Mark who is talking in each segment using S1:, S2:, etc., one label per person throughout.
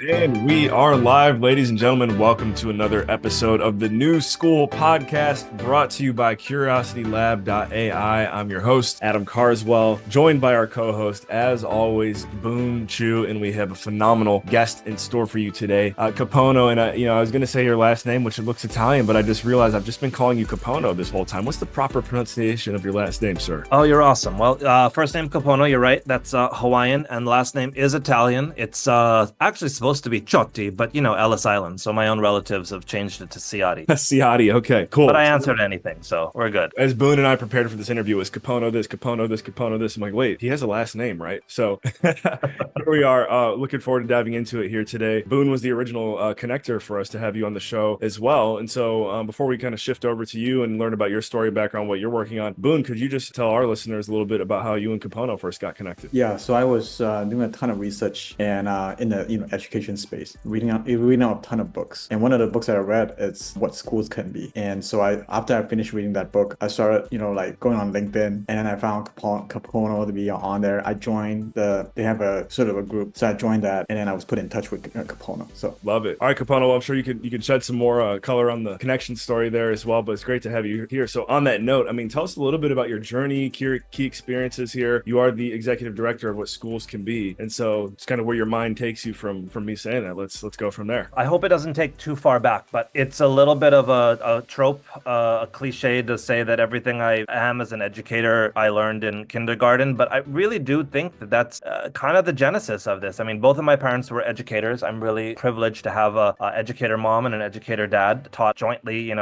S1: And we are live, ladies and gentlemen. Welcome to another episode of the New School Podcast, brought to you by Curiosity Lab.AI. I'm your host, Adam Carswell, joined by our co-host, as always, Boone Chu, and we have a phenomenal guest in store for you today, Kapono. And I was going to say your last name, which it looks Italian, but I just realized I've just been calling you Kapono this whole time. What's the proper pronunciation of your last name, sir?
S2: Oh, you're awesome. Well, first name Kapono, you're right. That's Hawaiian, and last name is Italian. It's actually supposed to be Ciotti, but Ellis Island. So my own relatives have changed it to Ciotti.
S1: Ciotti, okay, cool.
S2: But I answered anything, so we're good.
S1: As Boone and I prepared for this interview, it was Kapono this, Kapono this, Kapono this. I'm like, wait, he has a last name, right? So here we are, looking forward to diving into it here today. Boone was the original connector for us to have you on the show as well. And so before we kind of shift over to you and learn about your story, background, what you're working on, Boone, could you just tell our listeners a little bit about how you and Kapono first got connected?
S3: Yeah, so I was doing a ton of research and in the education space, reading out a ton of books. And one of the books that I read is What Schools Can Be. And so after I finished reading that book, I started going on LinkedIn, and then I found Kapono to be on there. I joined they have a sort of a group, so I joined that, and then I was put in touch with Kapono. So
S1: love it. All right, Kapono, well, I'm sure you could shed some more color on the connection story there as well, but it's great to have you here. So on that note, tell us a little bit about your journey, key experiences here. You are the executive director of What Schools Can Be, and so it's kind of where your mind takes you from me saying that. Let's go from there.
S2: I hope it doesn't take too far back, but it's a little bit of a trope, a cliche to say that everything I am as an educator I learned in kindergarten, but I really do think that that's kind of the genesis of this. Both of my parents were educators. I'm really privileged to have a educator mom and an educator dad, taught jointly,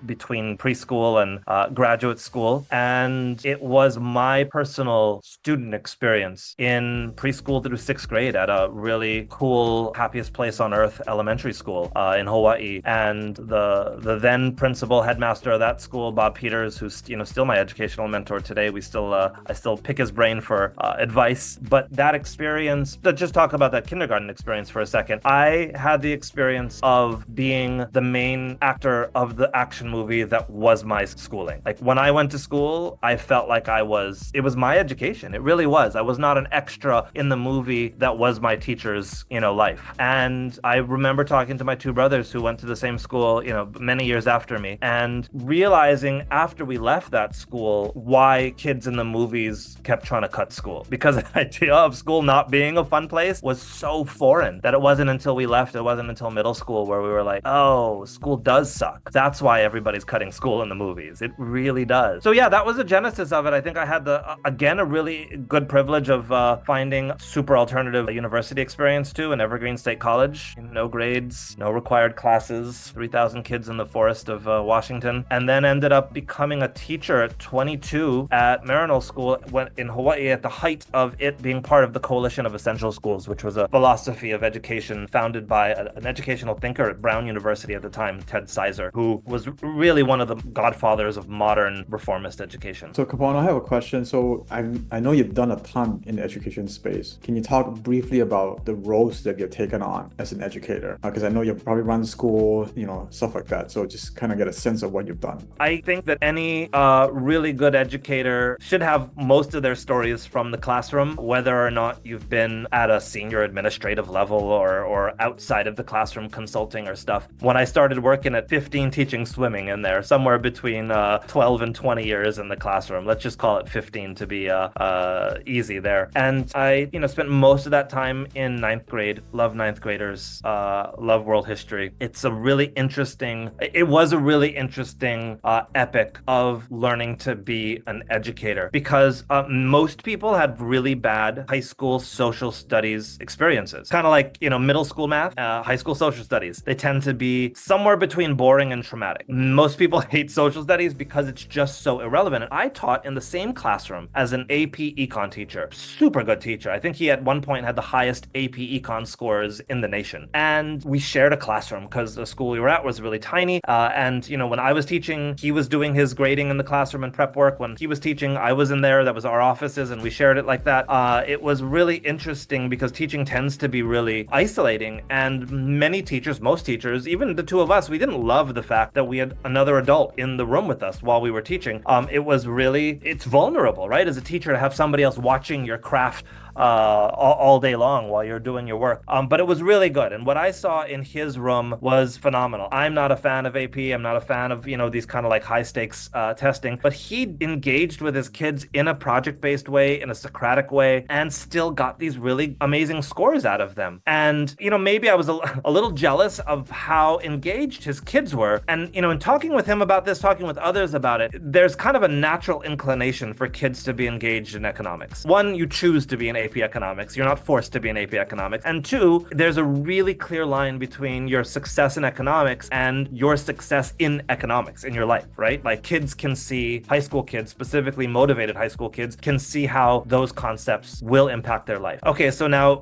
S2: between preschool and graduate school. And it was my personal student experience in preschool through sixth grade at a really cool, happiest place on earth elementary school in Hawaii. And the then principal headmaster of that school, Bob Peters, who's still my educational mentor today, I still pick his brain for advice. But that experience, to just talk about that kindergarten experience for a second, I had the experience of being the main actor of the action movie that was my schooling. Like when I went to school, I felt like it was my education. It really was. I was not an extra in the movie that was my teacher's life. And I remember talking to my two brothers who went to the same school, many years after me, and realizing after we left that school why kids in the movies kept trying to cut school. Because the idea of school not being a fun place was so foreign that it wasn't until we left, it wasn't until middle school where we were like, oh, school does suck. That's why everybody's cutting school in the movies. It really does. So yeah, that was the genesis of it. I think I had a really good privilege of finding super alternative university experience too in Evergreen State College. No grades, no required classes, 3,000 kids in the forest of Washington, and then ended up becoming a teacher at 22 at Maryknoll School in Hawaii at the height of it being part of the Coalition of Essential Schools, which was a philosophy of education founded by an educational thinker at Brown University at the time, Ted Sizer, who was really one of the godfathers of modern reformist education.
S3: So Kapono, I have a question. So I know you've done a ton in the education space. Can you talk briefly about the roles that you've taken on as an educator? Because I know you've probably run school, stuff like that. So just kind of get a sense of what you've done.
S2: I think that any really good educator should have most of their stories from the classroom, whether or not you've been at a senior administrative level or outside of the classroom consulting or stuff. When I started working at 15 teaching swimming in there, somewhere between 12 and 20 years in the classroom. Let's just call it 15 to be easy there. And I, spent most of that time in ninth grade. Love ninth graders. Love world history. It was a really interesting epic of learning to be an educator because most people had really bad high school social studies experiences. Kind of like, middle school math, high school social studies. They tend to be somewhere between boring and traumatic. Most people hate social studies because it's just so irrelevant. And I taught in the same classroom as an AP Econ teacher. Super good teacher. I think he at one point had the highest AP Econ scores in the nation. And we shared a classroom because the school we were at was really tiny. And when I was teaching, he was doing his grading in the classroom and prep work. When he was teaching, I was in there. That was our offices, and we shared it like that. It was really interesting because teaching tends to be really isolating. And many teachers, most teachers, even the two of us, we didn't love the fact that we had another adult in the room with us while we were teaching. It's vulnerable, right? As a teacher to have somebody else watching your craft all day long while you're doing your work. But it was really good. And what I saw in his room was phenomenal. I'm not a fan of AP. I'm not a fan of, these kind of like high stakes testing, but he engaged with his kids in a project-based way, in a Socratic way, and still got these really amazing scores out of them. And, maybe I was a little jealous of how engaged his kids were. And, in talking with him about this, talking with others about it, there's kind of a natural inclination for kids to be engaged in economics. One, you choose to be in AP economics. You're not forced to be in AP economics. And two, there's a really clear line between your success in economics and your success in economics in your life, right? Like kids can see, high school kids, specifically motivated high school kids, can see how those concepts will impact their life. Okay, so now,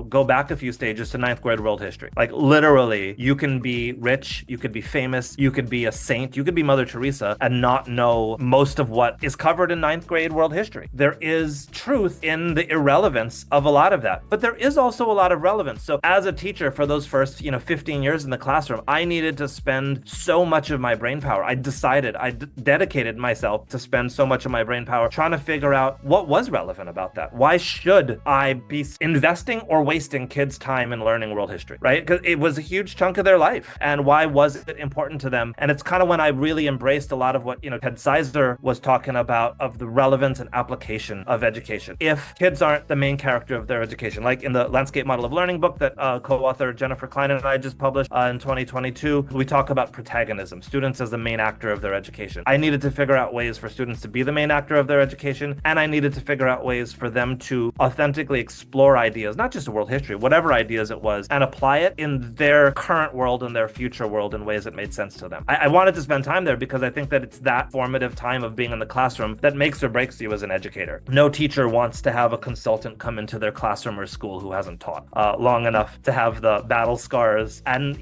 S2: go back a few stages to ninth grade world history. Like literally, you can be rich, you could be famous, you could be a saint, you could be Mother Teresa and not know most of what is covered in ninth grade world history. There is truth in the irrelevance of a lot of that, but there is also a lot of relevance. So as a teacher for those first, 15 years in the classroom, I needed to spend so much of my brain power. I dedicated myself to spend so much of my brain power trying to figure out what was relevant about that. Why should I be investing or wasting kids' time in learning world history, right? Because it was a huge chunk of their life. And why was it important to them? And it's kind of when I really embraced a lot of what, Ted Sizer was talking about of the relevance and application of education. If kids aren't the main character of their education, like in the Landscape Model of Learning book that co-author Jennifer Klein and I just published in 2022, we talk about protagonism, students as the main actor of their education. I needed to figure out ways for students to be the main actor of their education, and I needed to figure out ways for them to authentically explore ideas, not just world history, whatever ideas it was, and apply it in their current world and their future world in ways that made sense to them. I wanted to spend time there because I think that it's that formative time of being in the classroom that makes or breaks you as an educator. No teacher wants to have a consultant come into their classroom or school who hasn't taught long enough to have the battle scars and,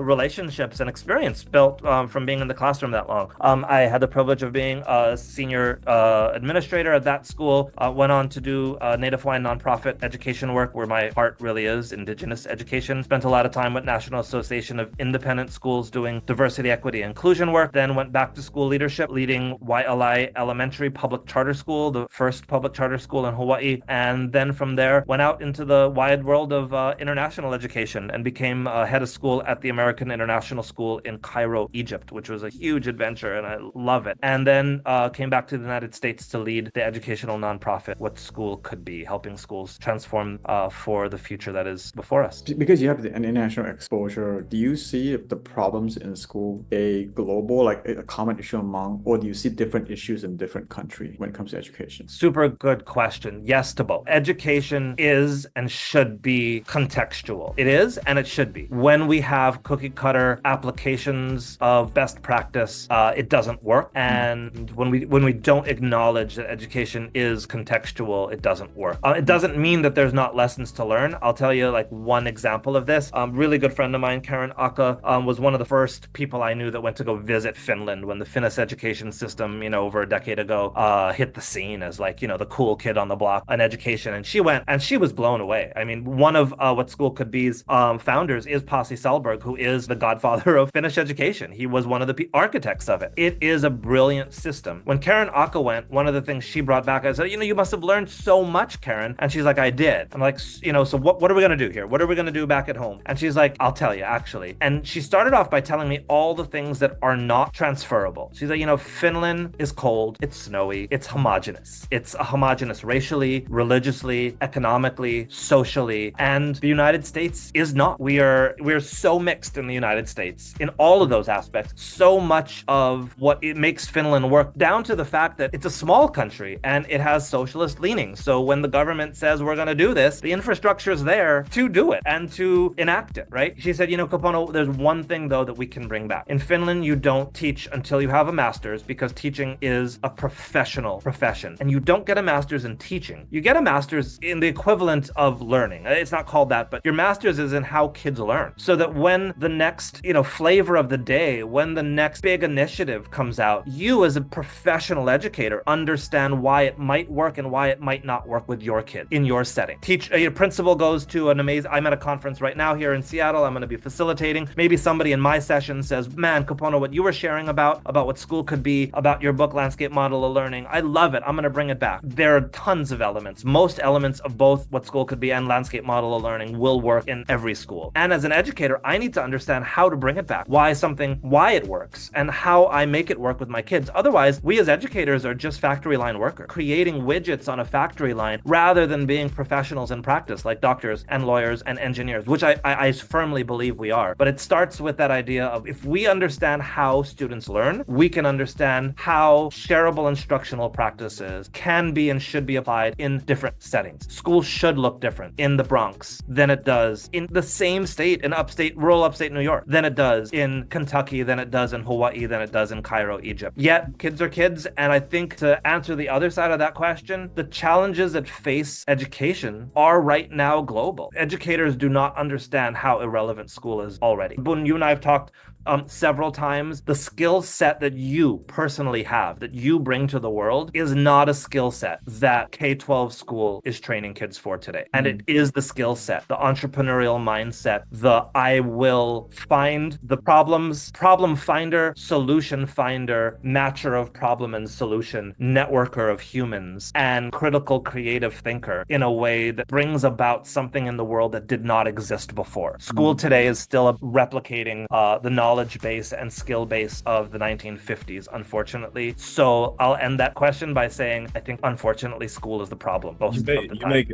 S2: relationships and experience built from being in the classroom that long. I had the privilege of being a senior administrator at that school, went on to do Native Hawaiian nonprofit education work where my heart really is, Indigenous education. Spent a lot of time with National Association of Independent Schools doing diversity, equity, inclusion work. Then went back to school leadership, leading Waialae Elementary Public Charter School, the first public charter school in Hawaii. And then from there, went out into the wide world of international education and became head of school at the American International School in Cairo, Egypt, which was a huge adventure and I love it. And then came back to the United States to lead the educational nonprofit, What School Could Be, helping schools transform for the future that is before us.
S3: Because you have the international exposure, do you see the problems in school a global, like a common issue among, or do you see different issues in different countries when it comes to education?
S2: Super good question. Yes to both. Education is and should be contextual. It is and it should be. When we have cookie cutter applications of best practice, it doesn't work. And when we don't acknowledge that education is contextual, it doesn't work. It doesn't mean that there's not lessons to learn. I'll tell you like one example of this. Really good friend of mine, Karen Aka, was one of the first people I knew that went to go visit Finland when the Finnish education system, over a decade ago, hit the scene as like, the cool kid on the block in education. And she went and she was blown away. I mean, one of What School Could Be's founders is Pasi Sahlberg, who is the godfather of Finnish education. He was one of the architects of it. It is a brilliant system. When Karen Aka went, one of the things she brought back, I said, you must have learned so much, Karen. And she's like, I did. I'm like, so what are we going to do here? What are we going to do back at home? And she's like, I'll tell you, actually. And she started off by telling me all the things that are not transferable. She's like, Finland is cold, it's snowy, it's homogenous. It's a homogenous racially, religiously, economically, socially, and the United States is not. We're so mixed in the United States in all of those aspects. So much of what it makes Finland work, down to the fact that it's a small country and it has socialist leanings. So when the government says we're going to do this, the infrastructure is there to do it and to enact it, right? She said, Kapono, there's one thing though that we can bring back. In Finland, you don't teach until you have a master's because teaching is a professional profession. And you don't get a master's in teaching. You get a master's in the equivalent of learning. It's not called that, but your master's is in how kids learn. So that when the next, flavor of the day, when the next big initiative comes out, you as a professional educator understand why it might work and why it might not work with your kid in your setting. Your principal goes to an amazing, I'm at a conference right now here in Seattle. I'm going to be facilitating. Maybe somebody in my session says, man, Kapono, what you were sharing about What School Could Be, about your book, Landscape Model of Learning, I love it. I'm going to bring it back. There are tons of elements, most elements of both what school could be and landscape model of learning will work in every school. And as an educator, I need to understand how to bring it back, why it works, and how I make it work with my kids. Otherwise, we as educators are just factory line workers, creating widgets on a factory line rather than being professionals in practice like doctors and lawyers and engineers, which I firmly believe we are. But it starts with that idea of if we understand how students learn, we can understand how shareable instructional practices can be and should be applied in different settings. Schools should look different in the Bronx than it does in the same state in rural upstate New York than it does in Kentucky, than it does in Hawaii, than it does in Cairo, Egypt. Yet kids are kids. And I think to answer the other side of that question, the challenges that face education are right now global. Educators do not understand how irrelevant school is already. Boone, you and I have talked several times. The skill set that you personally have, that you bring to the world, is not a skill set that K-12 school is training kids for today. And it is the skill set, the entrepreneurial mindset, the I will find the problem finder, solution finder, matcher of problem and solution, networker of humans, and critical creative thinker in a way that brings about something in the world that did not exist before. School today is still replicating the knowledge base and skill base of the 1950s, unfortunately. So I'll end that question by saying I think, unfortunately, school is the problem.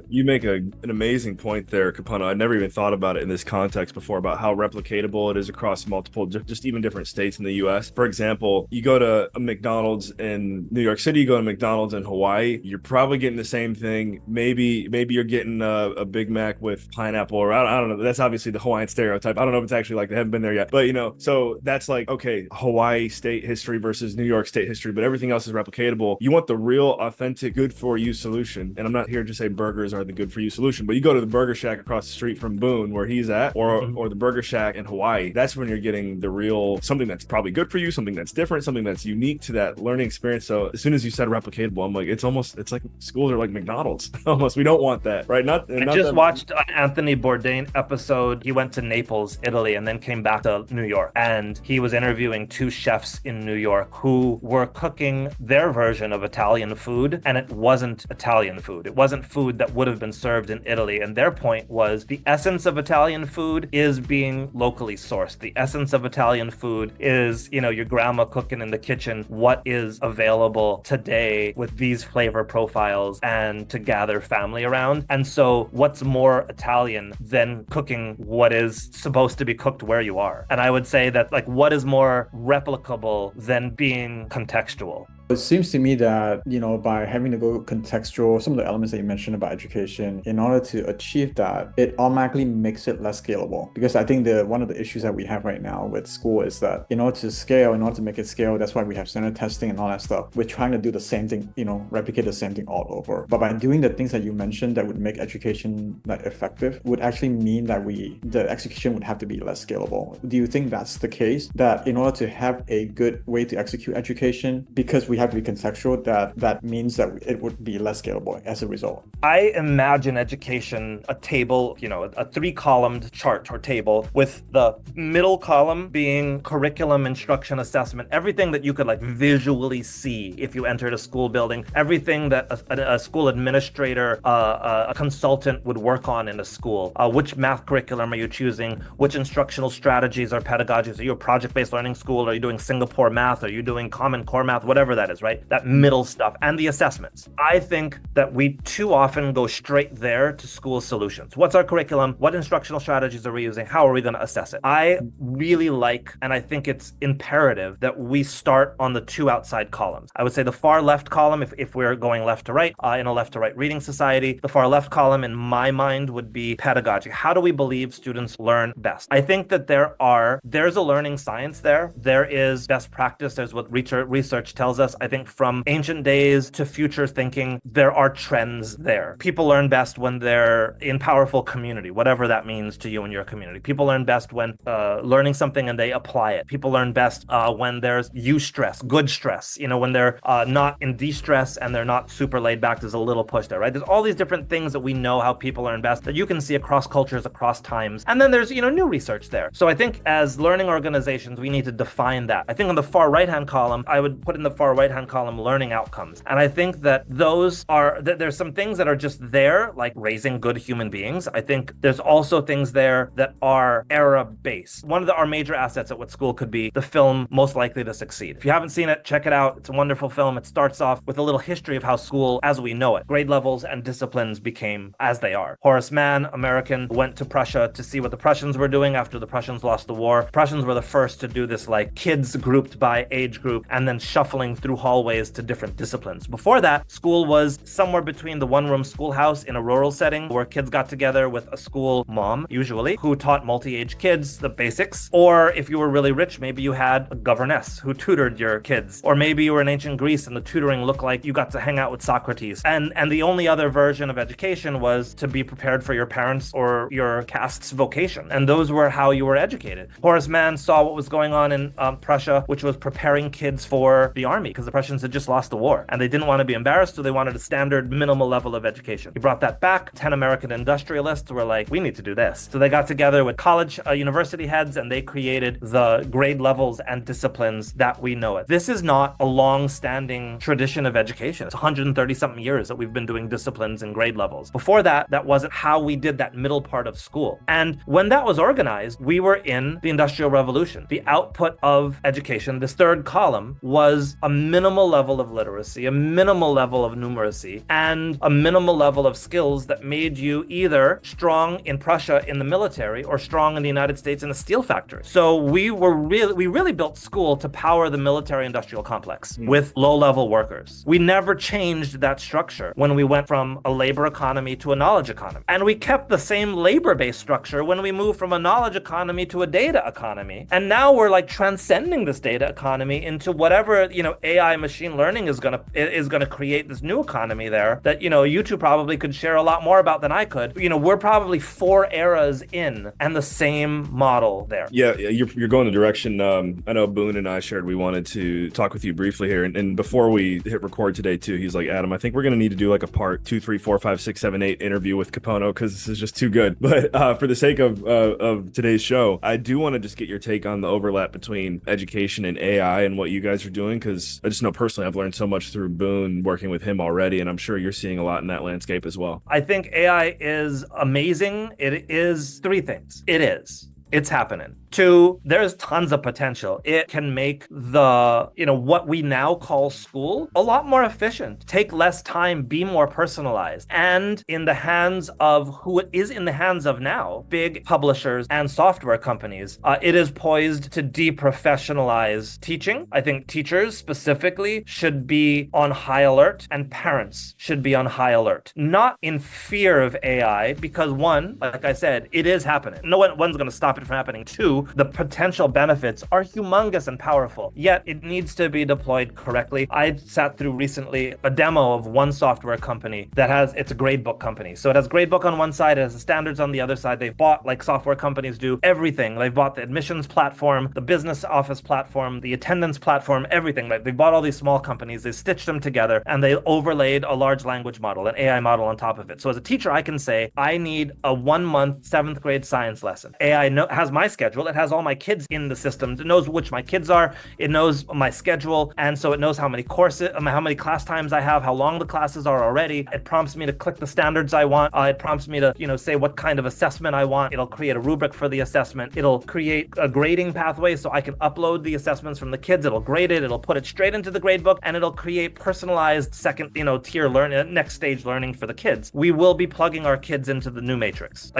S1: You make an amazing point there, Kapono. I never even thought about it in this context before, about how replicatable it is across multiple, just even different states in the U.S. For example, you go to a McDonald's in New York City, you go to McDonald's in Hawaii, you're probably getting the same thing. Maybe you're getting a Big Mac with pineapple, or I don't know. That's obviously the Hawaiian stereotype. I don't know if it's actually like, they haven't been there yet, but so that's like, okay, Hawaii state history versus New York state history, but everything else is replicatable. You want the real, authentic, good for you solution. And I'm not here to say burgers are the good for you solution, but you go to the Burger Shack across the street from Boone, where he's at, or the Burger Shack in Hawaii. That's when you're getting the real, something that's probably good for you, something that's different, something that's unique to that learning experience. So as soon as you said replicatable, I'm like, it's like schools are like McDonald's. Almost. We don't want that, right? I
S2: just watched an Anthony Bourdain episode. He went to Naples, Italy, and then came back to New York. And he was interviewing two chefs in New York who were cooking their version of Italian food, and it wasn't Italian food. It wasn't food that would have been served in Italy. And their point was the essence of Italian food is being locally sourced. The essence of Italian food is, your grandma cooking in the kitchen what is available today with these flavor profiles and to gather family around. And so what's more Italian than cooking what is supposed to be cooked where you are? And I would say that, like, what is more replicable than being contextual?
S3: It seems to me that, by having to go contextual, some of the elements that you mentioned about education, in order to achieve that, it automatically makes it less scalable. Because I think one of the issues that we have right now with school is that in order to make it scale, that's why we have standard testing and all that stuff. We're trying to do the same thing, replicate the same thing all over. But by doing the things that you mentioned that would make education effective, would actually mean that the execution would have to be less scalable. Do you think that's the case? That in order to have a good way to execute education, because we have to be contextual, that means that it would be less scalable as a result?
S2: I imagine education, a table, a 3-columned chart or table, with the middle column being curriculum, instruction, assessment, everything that you could visually see if you entered a school building, everything that a school administrator, a consultant would work on in a school. Which math curriculum are you choosing? Which instructional strategies or pedagogies? Are you a project-based learning school? Are you doing Singapore math? Are you doing Common Core math? Whatever that is, right? That middle stuff, and the assessments. I think that we too often go straight there to school solutions. What's our curriculum? What instructional strategies are we using? How are we going to assess it? I really like, and I think it's imperative, that we start on the 2 outside columns. I would say the far left column, if we're going left to right, in a left to right reading society, the far left column in my mind would be pedagogy. How do we believe students learn best? I think that there's a learning science there. There is best practice. There's what research tells us. I think from ancient days to future thinking, there are trends there. People learn best when they're in powerful community, whatever that means to you and your community. People learn best when learning something and they apply it. People learn best when there's eustress, good stress, when they're not in de-stress and they're not super laid back. There's a little push there, right? There's all these different things that we know how people learn best that you can see across cultures, across times. And then there's, new research there. So I think as learning organizations, we need to define that. I think on the far right-hand column, I would put in the far right-hand column, learning outcomes. And I think that there's some things that are just there, like raising good human beings. I think there's also things there that are era-based. One of our major assets at what school could be the film Most Likely to Succeed. If you haven't seen it, check it out. It's a wonderful film. It starts off with a little history of how school, as we know it, grade levels and disciplines became as they are. Horace Mann, American, went to Prussia to see what the Prussians were doing after the Prussians lost the war. Prussians were the first to do this, like, kids grouped by age group and then shuffling through hallways to different disciplines. Before that, school was somewhere between the one-room schoolhouse in a rural setting where kids got together with a school mom, usually, who taught multi-age kids the basics. Or if you were really rich, maybe you had a governess who tutored your kids. Or maybe you were in ancient Greece and the tutoring looked like you got to hang out with Socrates. And the only other version of education was to be prepared for your parents' or your caste's vocation. And those were how you were educated. Horace Mann saw what was going on in Prussia, which was preparing kids for the army because the Prussians had just lost the war. And they didn't want to be embarrassed, so they wanted a standard minimal level of education. He brought that back. 10 American industrialists were like, we need to do this. So they got together with college university heads and they created the grade levels and disciplines that we know it. This is not a long-standing tradition of education. It's 130-something years that we've been doing disciplines and grade levels. Before that, that wasn't how we did that middle part of school. And when that was organized, we were in the Industrial Revolution. The output of education, this third column, was a minimal level of literacy, a minimal level of numeracy, and a minimal level of skills that made you either strong in Prussia in the military or strong in the United States in a steel factory. So we really built school to power the military-industrial complex with low-level workers. We never changed that structure when we went from a labor economy to a knowledge economy. And we kept the same labor-based structure when we moved from a knowledge economy to a data economy. And now we're like transcending this data economy into whatever, AI machine learning is gonna create this new economy there that, you two probably could share a lot more about than I could. We're probably 4 eras in and the same model there.
S1: Yeah, you're going the direction. I know Boone and I shared we wanted to talk with you briefly here. And before we hit record today too, he's like, Adam, I think we're going to need to do like a part 2, 3, 4, 5, 6, 7, 8 interview with Kapono because this is just too good. But for the sake of today's show, I do want to just get your take on the overlap between education and AI and what you guys are doing, because I just know personally I've learned so much through Boone working with him already, and I'm sure you're seeing a lot in that landscape as well.
S2: I think AI is amazing. It is 3 things. It's happening. 2, there's tons of potential. It can make what we now call school a lot more efficient, take less time, be more personalized. And in the hands of who it is in the hands of now, big publishers and software companies, it is poised to deprofessionalize teaching. I think teachers specifically should be on high alert and parents should be on high alert. Not in fear of AI, because 1, like I said, it is happening. No one's going to stop it from happening. 2, the potential benefits are humongous and powerful, yet it needs to be deployed correctly. I sat through recently a demo of one software company it's a gradebook company. So it has gradebook on one side, it has the standards on the other side. They've bought, like software companies do, everything. They've bought the admissions platform, the business office platform, the attendance platform, everything. Like, they bought all these small companies, they stitched them together, and they overlaid a large language model, an AI model on top of it. So as a teacher, I can say, I need a 1-month 7th grade science lesson. AI has my schedule. It has all my kids in the system. It knows which my kids are. It knows my schedule. And so it knows how many class times I have, how long the classes are already. It prompts me to click the standards I want. It prompts me to, say what kind of assessment I want. It'll create a rubric for the assessment. It'll create a grading pathway so I can upload the assessments from the kids. It'll grade it. It'll put it straight into the gradebook, and it'll create personalized second, tier learning, next stage learning for the kids. We will be plugging our kids into the new matrix.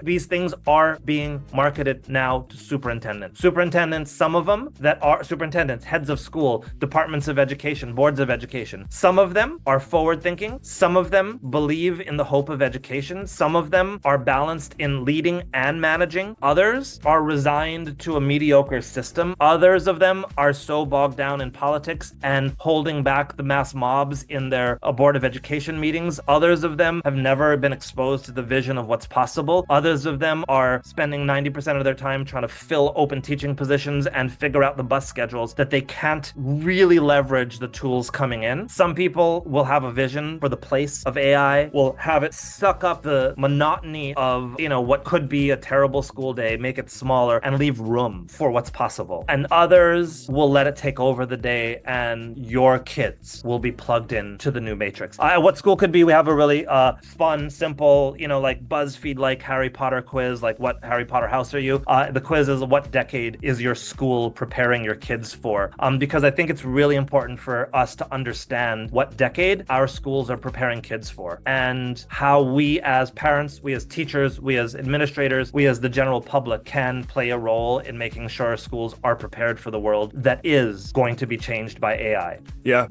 S2: These things are being marketed now to superintendents, some of them that are superintendents, heads of school, departments of education, boards of education. Some of them are forward thinking. Some of them believe in the hope of education. Some of them are balanced in leading and managing. Others are resigned to a mediocre system. Others of them are so bogged down in politics and holding back the mass mobs in their board of education meetings. Others of them have never been exposed to the vision of what's possible. Others of them are spending spending 90% of their time trying to fill open teaching positions and figure out the bus schedules, that they can't really leverage the tools coming in. Some people will have a vision for the place of AI, will have it suck up the monotony of, what could be a terrible school day, make it smaller, and leave room for what's possible. And others will let it take over the day, and your kids will be plugged in to the new matrix. What school could be, we have a really fun, simple, like BuzzFeed-like Harry Potter quiz, like what Harry Potter house are you? The quiz is, what decade is your school preparing your kids for? Because I think it's really important for us to understand what decade our schools are preparing kids for, and how we as parents, we as teachers, we as administrators, we as the general public can play a role in making sure our schools are prepared for the world that is going to be changed by AI.
S1: Yeah,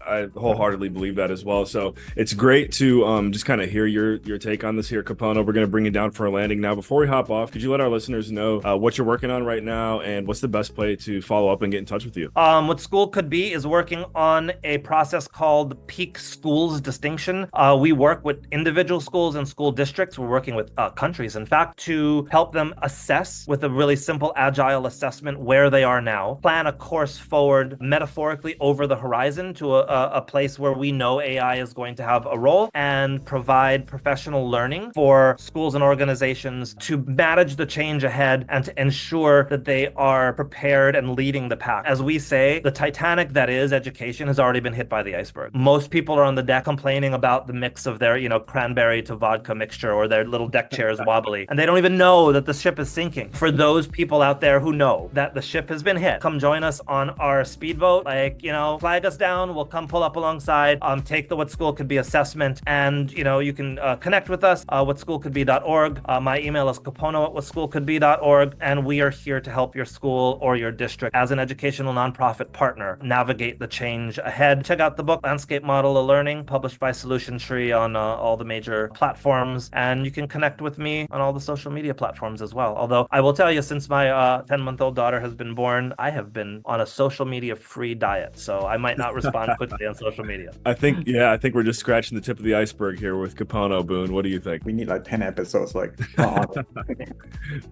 S1: I wholeheartely believe that as well. So it's great to just kind of hear your take on this here, Kapono. We're going to bring you down for a landing now. Before we hop off, could you let our listeners know what you're working on right now, and what's the best way to follow up and get in touch with you?
S2: What School Could Be is working on a process called Peak Schools Distinction. We work with individual schools and school districts. We're working with countries, in fact, to help them assess with a really simple, agile assessment where they are now, plan a course forward metaphorically over the horizon to a place where we know AI is going to have a role, and provide professional learning for schools and organizations to manage the change ahead and to ensure that they are prepared and leading the pack. As we say, the Titanic that is education has already been hit by the iceberg. Most people are on the deck complaining about the mix of their, cranberry to vodka mixture, or their little deck chairs wobbly, and they don't even know that the ship is sinking. For those people out there who know that the ship has been hit, come join us on our speedboat. Flag us down. We'll come pull up alongside, take the What School Could Be assessment, and, you can connect with us, whatschoolcouldbe.org. My email is kapono@whatschoolcouldbe.org, and we are here to help your school or your district as an educational nonprofit partner navigate the change ahead. Check out the book, Landscape Model of Learning, published by Solution Tree on all the major platforms, and you can connect with me on all the social media platforms as well. Although I will tell you, since my 10-month-old daughter has been born, I have been on a social media free diet, so I might not respond quickly on social media.
S1: I think we're just scratching the tip of the iceberg here with Kapono. Boone, what do you think?
S3: We need like 10 episodes,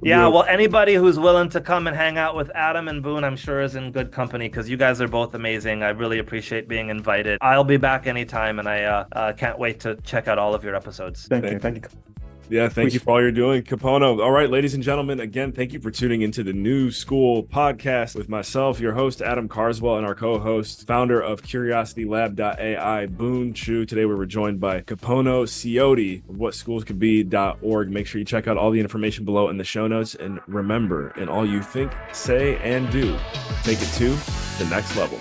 S2: Yeah, well, anybody who's willing to come and hang out with Adam and Boone, I'm sure is in good company, because you guys are both amazing. I really appreciate being invited. I'll be back anytime, and I can't wait to check out all of your episodes.
S3: Thank you.
S1: Yeah, thank you for all you're doing, Kapono. All right, ladies and gentlemen, again, thank you for tuning into the New School podcast with myself, your host, Adam Carswell, and our co-host, founder of Curiosity Lab.AI, Boone Chu. Today, we were joined by Kapono Ciotti of whatschoolscouldbe.org. Make sure you check out all the information below in the show notes. And remember, in all you think, say, and do, take it to the next level.